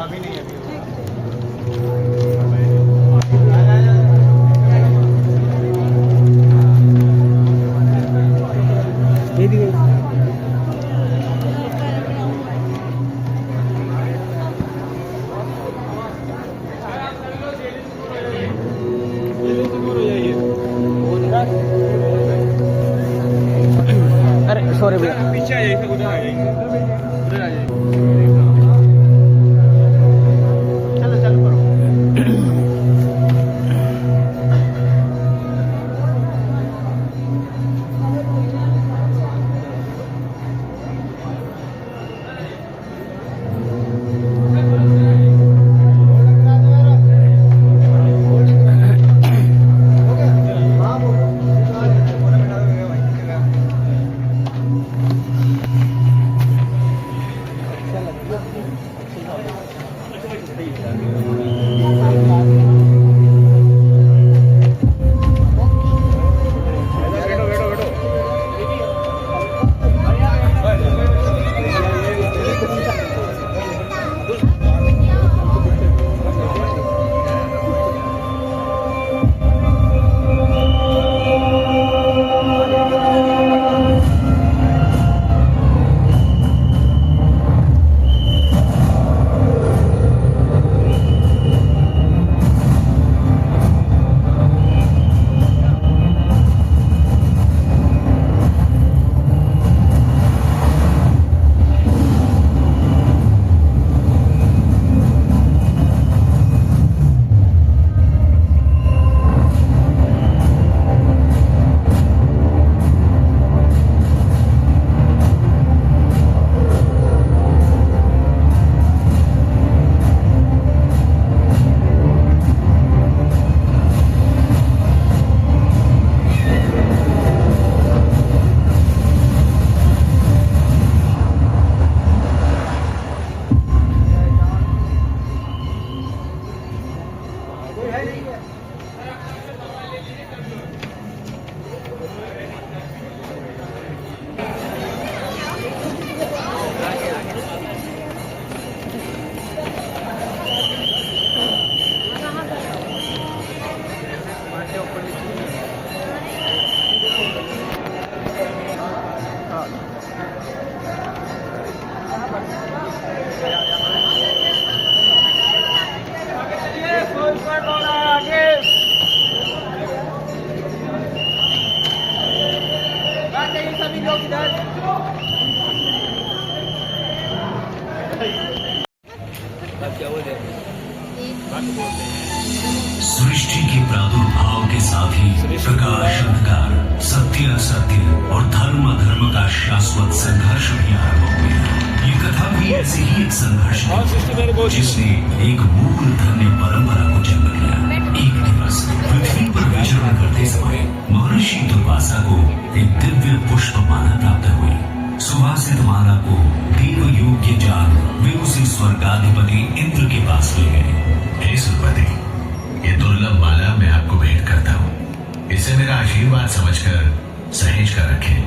अभी नहीं अभी अरे सॉरी भैया, पीछे आ जाइए, उधर आ जाइए, उधर आ जाइए। चलो चालू करो। सभी लोग इधर। सृष्टि के प्रादुर्भाव के साथ ही प्रकाश अंधकार, सत्य असत्य और धर्म अधर्म का शाश्वत संघर्ष भी आरंभ हो गया। ये कथा भी ऐसे ही एक संघर्ष है जिसने एक मूल धन्य परंपरा को जन्म दिया। एक दिवस पृथ्वी पर विचरण करते समय महर्षि दुर्वासा को एक दिव्य पुष्प माला प्राप्त हुई। सुवासित माला को देव योग्य जान वे उसे स्वर्गाधिपति इंद्र के पास ले गए। हे सुरपति, ये दुर्लभ माला मैं आपको भेंट करता हूँ। इसे मेरा आशीर्वाद समझकर सहेज कर रखें।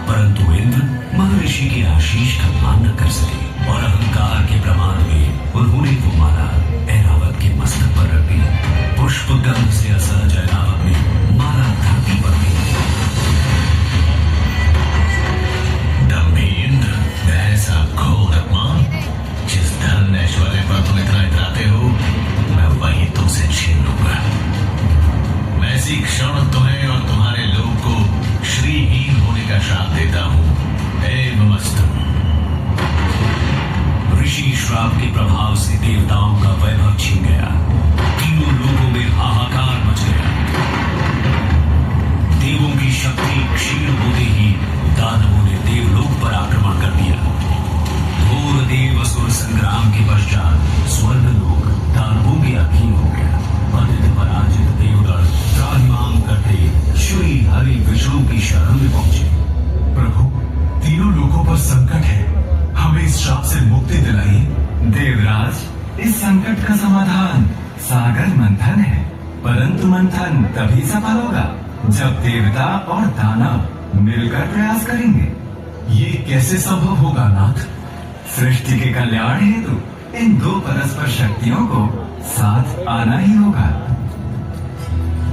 परंतु इंद्र महर्षि के आशीष का मान न कर सके और अहंकार के प्रमाण में उन्होंने वो माला ऐरावत के मस्तक पर रख दी। पुष्प गंध से असहज ऐरावत में माला धरती पर गिरी। दम्भी इंद्र, ऐसा घोर अपमान, जिस धन ऐश्वर्य पर तुम इतना इतराते हो, मैं वही तुमसे छीन लूंगा। मैं इसी क्षण तुम्हें और तुम्हारे लोग को श्रीहीन होने का श्राप देता हूँ। एवमस्तु। ऋषि श्राप के प्रभाव से देवताओं का वैभव छिन गया। तीनों लोगों में हाहाकार मच गया। देवों की शक्ति क्षीण होते ही दानवों ने देवलोक पर आक्रमण कर दिया। घोर देव असुर संग्राम के पश्चात स्वर्गलोक दानवों के अधीन हो गया। पतित पराजित देवगण त्राहिमाम करते श्री हरि विष्णु की शरण में पहुंचे। प्रभु, तीनों लोगों पर संकट है, हमें इस श्राप से मुक्ति दिलाइए। देवराज, इस संकट का समाधान सागर मंथन है, परंतु मंथन तभी सफल होगा जब देवता और दानव मिलकर प्रयास करेंगे। ये कैसे संभव होगा नाथ? सृष्टि के कल्याण हेतु इन दो परस्पर शक्तियों को साथ आना ही होगा।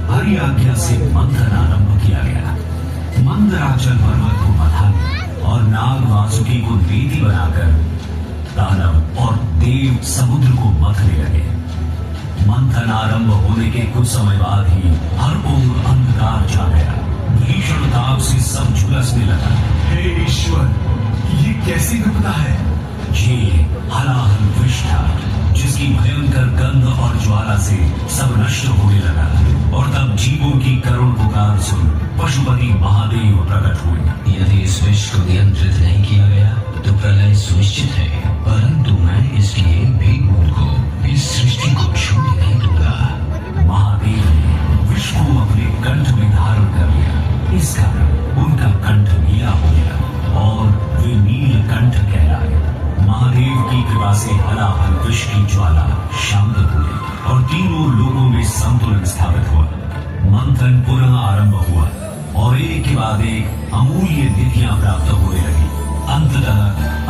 हरि आज्ञा से मंथन आरंभ किया गया। मंदराचल पर्वत को मथा और नाग वासुकी को नेति बनाकर दानव और देव समुद्र को मथने लगे। मंथन आरंभ होने के कुछ समय बाद ही हर ओर अंधकार छा गया। भीषण ताप से सब झुलसने लगा। हे ईश्वर, ये कैसी विपदा है? ये हलाहल विष था, जिसकी भयंकर गंध और ज्वाला से सब नष्ट होने लगा। और तब जीवों की करुण पुकार सुन पशुपति महादेव प्रकट हुए। यदि इस विष को नियंत्रित नहीं किया गया तो प्रलय सुनिश्चित है, परंतु मैं इसलिए भी को इस सृष्टि को छूने नहीं दूंगा। महादेव ने विष को अपने कंठ में धारण कर लिया। इस कारण उनका कंठ नीला हो गया और वे नील कंठ कहलाए। महादेव की कृपा से हलाहल विष की ज्वाला शांत हुई और तीनों लोगों में संतुलन स्थापित हुआ। मंथन पुनः आरंभ हुआ और एक के बाद एक अमूल्य निधियां प्राप्त होने लगी। अंततः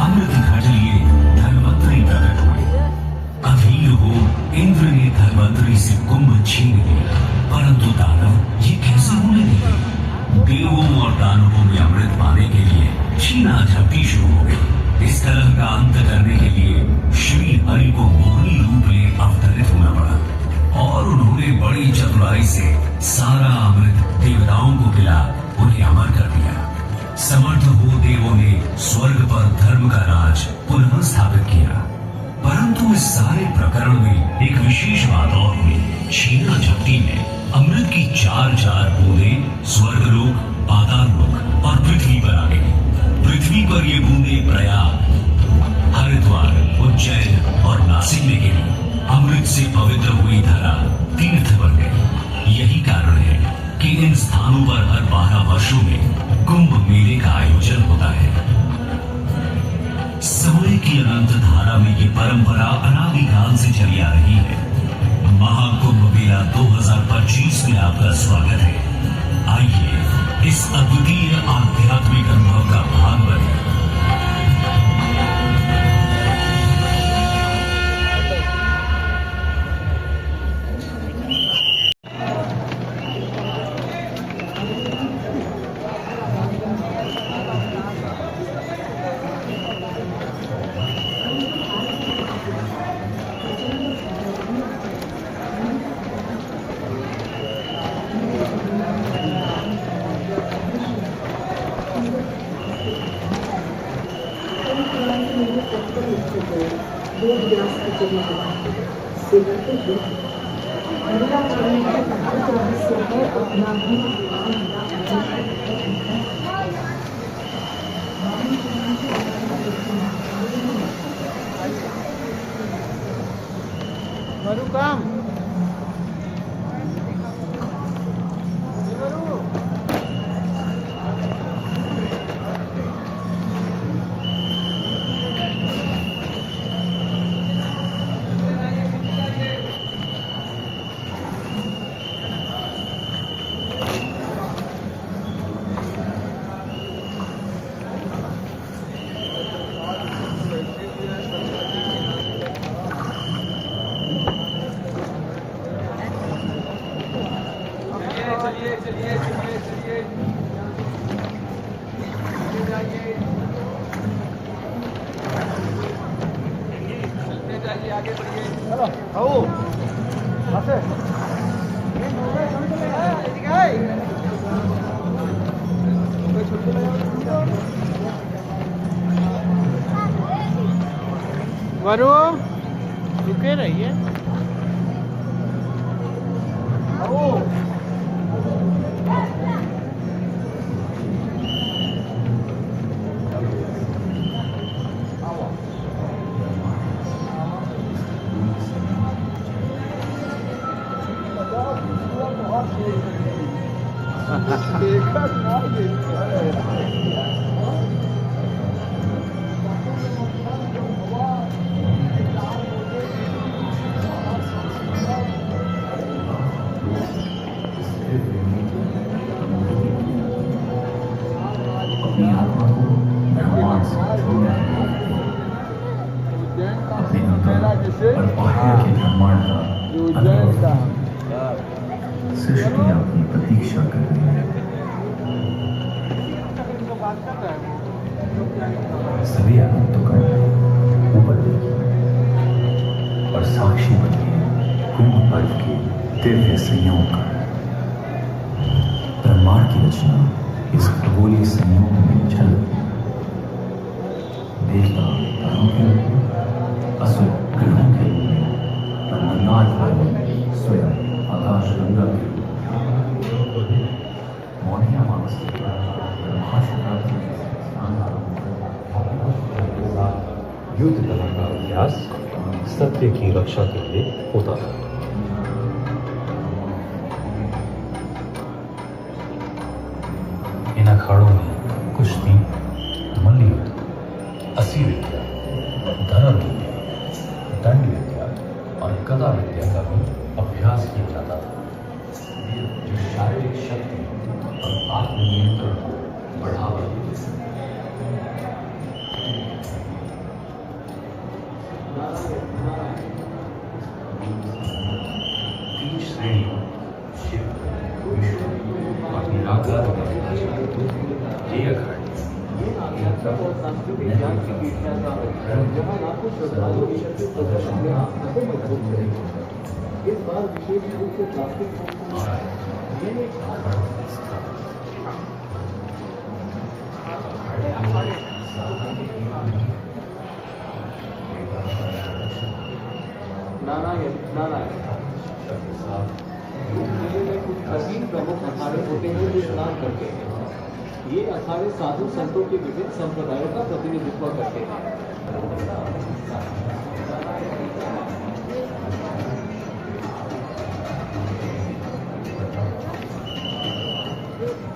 अमृत घट लिए धन्वंतरी प्रकट हुए। अधीर हो इंद्र ने धन्वंतरी से कुंभ छीन लिया, परंतु दानव ये कैसे होने दिए? देवों और दानवों में अमृत पाने के लिए छीना झपटी शुरू हो गई। इस कलह का अंत करने के लिए श्री हरि को मोहनी रूप ले अवतरित होना पड़ा और उन्होंने बड़ी चतुराई से सारा अमृत देवताओं को पिला उन्हें अमर कर दिया। समर्थ हो देवों ने स्वर्ग पर धर्म का राज पुनः स्थापित किया। परंतु इस सारे प्रकरण में एक विशेष बात और हुई। छीना झपटी में अमृत की चार बूंदें स्वर्गलोक, पाताललोक और पृथ्वी पर आ गई। पृथ्वी पर ये बूंदें प्रयाग, हरिद्वार, उज्जैन और नासिक में गिरी। अमृत से पवित्र हुई धरा तीर्थ बन गई। यही कारण है कि इन स्थानों पर हर 12 वर्षों में कुंभ मेले का आयोजन होता है। समय की अनंत धारा में ये परंपरा अनादिकाल से चली आ रही है। महाकुंभ मेला 2025 में आपका स्वागत है। आइए इस अद्वितीय आध्यात्मिक अनुभव का भाग बने। मरुकाम वरु रुके रहिए। अपनी आत्मा को अपने अंतःकरण मेला जैसे और बाह्य के ब्रह्मांड का जो उज्जैन का सृष्टि अपनी प्रतीक्षा कर रही है। सभी आगंतुकगण ऊपर देखिए और साक्षी बनिए कुंभ पर्व के दिव्य संयोग का। ब्रह्मांड की रचना इस खगोलीय संयोग में झलकती है। देवता तारों के रूप में, असुर ग्रहों के रूप में और मंदार भाई स्वयं आकाश गंगा के रूप में। मौनिया मानस महाशिवरात्रि के स्नान आरंभ कर युद्ध कला का अभ्यास सत्य की रक्षा के लिए होता था। इन अखाड़ों में कुश्ती, मल्लयुद्ध, अस्सी विद्या, धनुर्विद्या, दंड विद्या और गदा विद्या का भी अभ्यास किया जाता था, जो शारीरिक शक्ति और आत्मनियंत्रण को बढ़ावा देते थे। तीन श्रेणियों शिव, विष्णु और निराकार में ये अखाड़े इस बार विशेष रूप से प्लास्टिक नारायण नारायण कुछ 13 प्रमुख अखाड़े होते हैं जो स्नान करते हैं। ये अखाड़े साधु संतों के विभिन्न संप्रदायों का प्रतिनिधित्व करते हैं।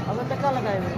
अब टक्का लगाए हुए